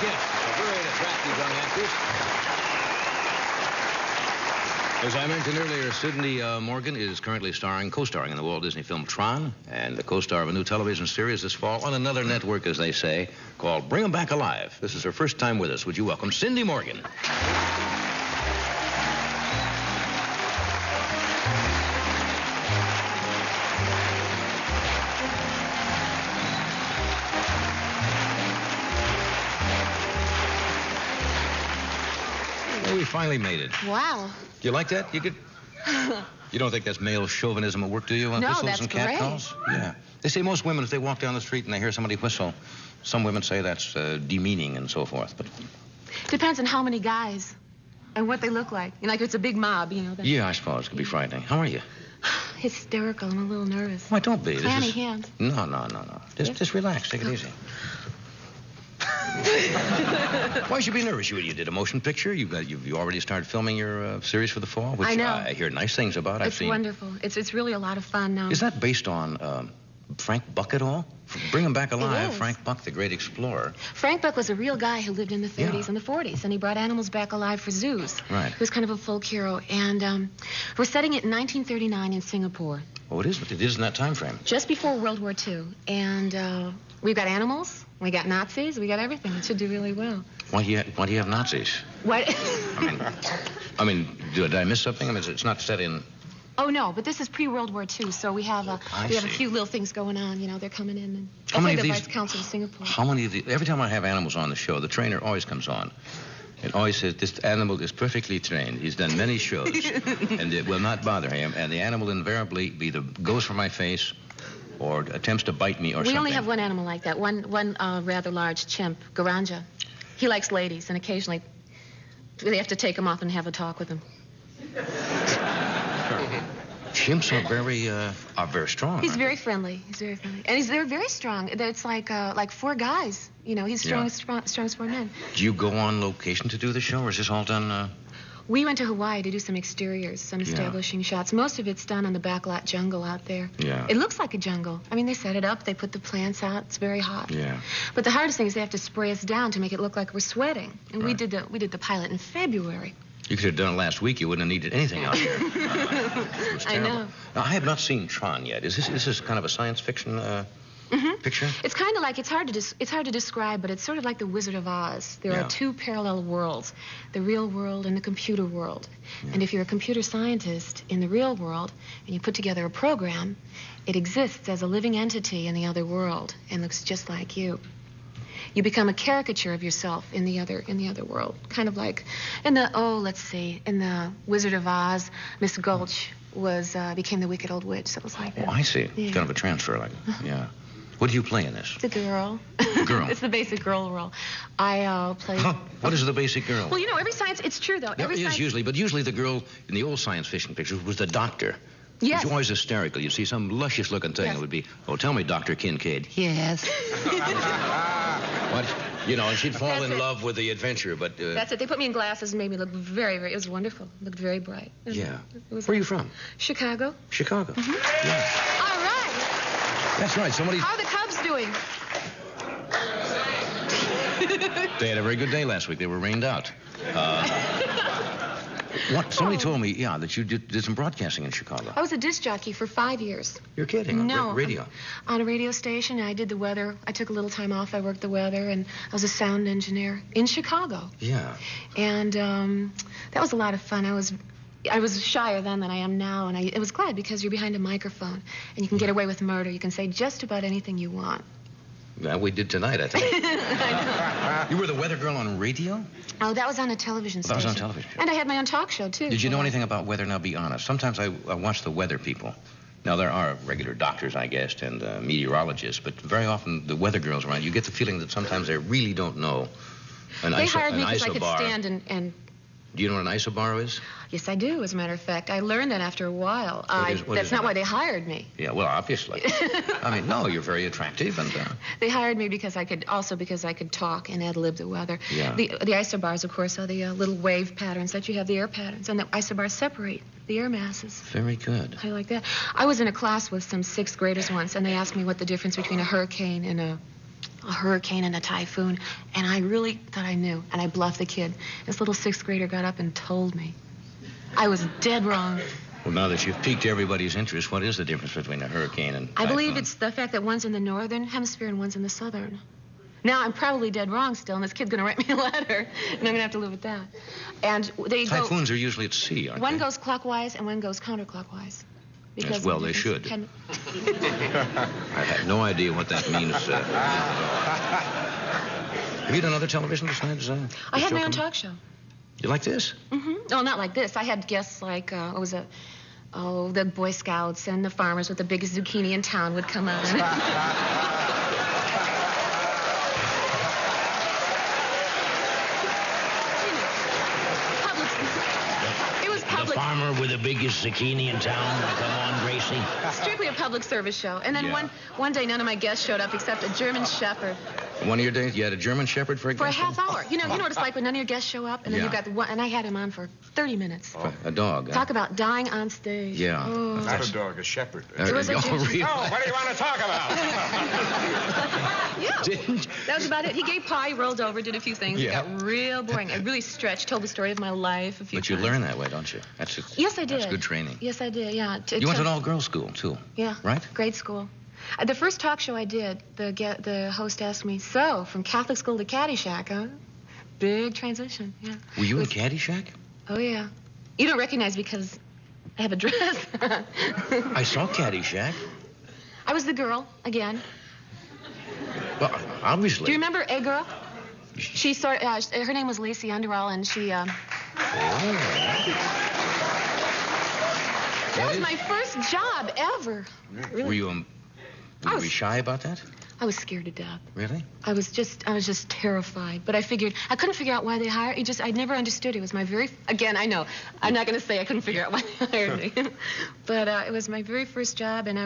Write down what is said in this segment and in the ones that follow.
Yes, a very attractive young actress. As I mentioned earlier, Sydney Morgan is currently co-starring in the Walt Disney film Tron, and the co-star of a new television series this fall on another network, as they say, called Bring 'Em Back Alive. This is her first time with us. Would you welcome Cindy Morgan? We finally made it. Wow. Do you like that? You don't think that's male chauvinism at work, do you? No, Whistles that's and cat great. calls? Yeah. They say most women, if they walk down the street and they hear somebody whistle, some women say that's demeaning and so forth. But depends on how many guys and what they look like. You know, like if it's a big mob, you know. Yeah, I suppose it could be frightening. How are you? Hysterical. I'm a little nervous. Why, don't be. Clammy hands. No. Just relax. Take it easy. Why should you be nervous? You did a motion picture. You already started filming your series for the fall, which I know. I hear nice things about. It's wonderful. It's really a lot of fun now. Is that based on Frank Buck at all? Bring 'Em Back Alive. It is. Frank Buck, the great explorer. Frank Buck was a real guy who lived in the 30s and the 40s, and he brought animals back alive for zoos. Right. He was kind of a folk hero, and we're setting it in 1939 in Singapore. Oh, it is. It is in that time frame. Just before World War II, and we've got animals, we got Nazis, we got everything. It should do really well. Why do you have Nazis? What? I mean, did I miss something? I mean, it's not set in. Oh no, but this is pre-World War II, so we have a few little things going on. You know, they're coming in. And How many of the these? Vice Council of Singapore. How many of these? Every time I have animals on the show, the trainer always comes on. It always says, this animal is perfectly trained. He's done many shows, and it will not bother him. And the animal invariably either goes for my face or attempts to bite me or something. We only have one animal like that, one rather large chimp, Garanja. He likes ladies, and occasionally they have to take him off and have a talk with him. Chimps are very strong. He's very friendly. He's very friendly, and they're very strong. It's like four guys. You know, he's strong as four men. Do you go on location to do the show, or is this all done? We went to Hawaii to do some exteriors, some establishing shots. Most of it's done on the backlot jungle out there. Yeah. It looks like a jungle. I mean, they set it up, they put the plants out. It's very hot. Yeah. But the hardest thing is they have to spray us down to make it look like we're sweating. And Right. we did the pilot in February. You could have done it last week. You wouldn't have needed anything out here. It was I terrible. know. Now, I have not seen Tron yet. Is this kind of a science fiction picture? It's kind of like, it's hard to describe, but it's sort of like the Wizard of Oz. There are two parallel worlds, the real world and the computer world. Yeah. And if you're a computer scientist in the real world and you put together a program, it exists as a living entity in the other world and looks just like you. You become a caricature of yourself in the other world. Kind of like in the Wizard of Oz, Miss Gulch became the wicked old witch. So it was like that. Oh, I see. Yeah. It's kind of a transfer, like, yeah. What do you play in this? It's a girl. Girl. It's the basic girl role. I play... Huh? What is the basic girl? Well, you know, every science... It's true, though. There is usually, but usually the girl in the old science fiction pictures was the doctor. Yes. She was always hysterical. You'd see some luscious-looking thing. Yes. It would be, oh, tell me, Dr. Kincaid. Yes. What? You know, and she'd fall That's in it. love with the adventure, but... That's it. They put me in glasses and made me look very, very... It was wonderful. Looked very bright. Yeah. It was Where are you from? Chicago. Chicago. Mm-hmm. Yeah. All right. That's right. Somebody... How are the Cubs doing? They had a very good day last week. They were rained out. Somebody told me, that you did some broadcasting in Chicago. I was a disc jockey for 5 years. You're kidding? No. On radio? On a radio station. I did the weather. I took a little time off. I worked the weather, and I was a sound engineer in Chicago. Yeah. And that was a lot of fun. I was shyer then than I am now, and I was glad because you're behind a microphone, and you can get away with murder. You can say just about anything you want. Yeah, we did tonight, I think. I know. You were the weather girl on radio? Oh, that was on a television station. That was on television. And I had my own talk show, too. Did you know anything about weather? Now, be honest. Sometimes I watch the weather people. Now, there are regular doctors, I guess, and meteorologists, but very often the weather girls around, you get the feeling that sometimes they really don't know They hired me because I could stand and... Do you know what an isobar is? Yes, I do, as a matter of fact. I learned that after a while. That's not why they hired me. Yeah, well, obviously. I mean, no, you're very attractive, and... They hired me because I could talk and ad-lib the weather. Yeah. The isobars, of course, are the little wave patterns that you have, the air patterns, and the isobars separate the air masses. Very good. I like that. I was in a class with some 6th graders once, and they asked me what the difference between a hurricane and a hurricane and a typhoon, and I really thought I knew, and I bluffed the kid. This little 6th grader got up and told me. I was dead wrong. Well, now that you've piqued everybody's interest, what is the difference between a hurricane and I typhoon? believe it's the fact that one's in the northern hemisphere and one's in the southern. Now, I'm probably dead wrong still, and this kid's going to write me a letter, and I'm going to have to live with that. And they Typhoons are usually at sea, aren't one they? goes clockwise and one goes counterclockwise. Yes, well, they should. I have no idea what that means. Have you done other television besides I had my own talk show. You like this? Mm-hmm. No, not like this. I had guests like, the Boy Scouts and the farmers with the biggest zucchini in town would come on. The farmer with the biggest zucchini in town. Come on, Gracie. Strictly a public service show. And then one day, none of my guests showed up except a German Shepherd. One of your days, you had a German Shepherd for a guest? For a half hour. You know what it's like when none of your guests show up, and then you've got the one, and I had him on for 30 minutes. Oh. A dog. Talk about dying on stage. Yeah. Oh. Not a dog, a shepherd. It was a really? Oh, what do you want to talk about? Yeah. That was about it. He gave pie, rolled over, did a few things. Yeah. It got real boring. I really stretched, told the story of my life a few But you times. learn that way, don't you? Yes, I did. That's good training. Yes, I did, yeah. You went to an all-girls school, too. Yeah. Right? Grade school. The first talk show I did, the host asked me, so, from Catholic school to Caddyshack, huh? Big transition, yeah. Were you in Caddyshack? Oh, yeah. You don't recognize because I have a dress. I saw Caddyshack. I was the girl, again. Well, obviously. Do you remember A Girl? She her name was Lacey Underall, and she, That was my first job ever. Really. Were you shy about that? I was scared to death. Really? I was just terrified. But I couldn't figure out why they hired. I never understood. It was my again, I know. I'm not going to say I couldn't figure out why they hired me. But it was my very first job, and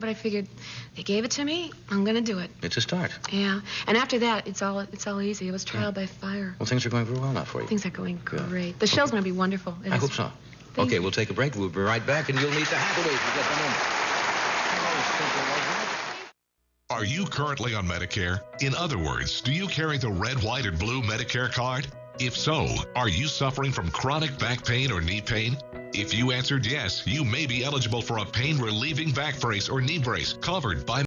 but I figured they gave it to me. I'm going to do it. It's a start. Yeah. And after that, it's all easy. It was trial by fire. Well, things are going very well now for you. Things are going great. The show's going to be wonderful. I hope so. Okay, we'll take a break. We'll be right back, and you'll meet the Hathaways in just a moment. Are you currently on Medicare? In other words, do you carry the red, white, or blue Medicare card? If so, are you suffering from chronic back pain or knee pain? If you answered yes, you may be eligible for a pain-relieving back brace or knee brace covered by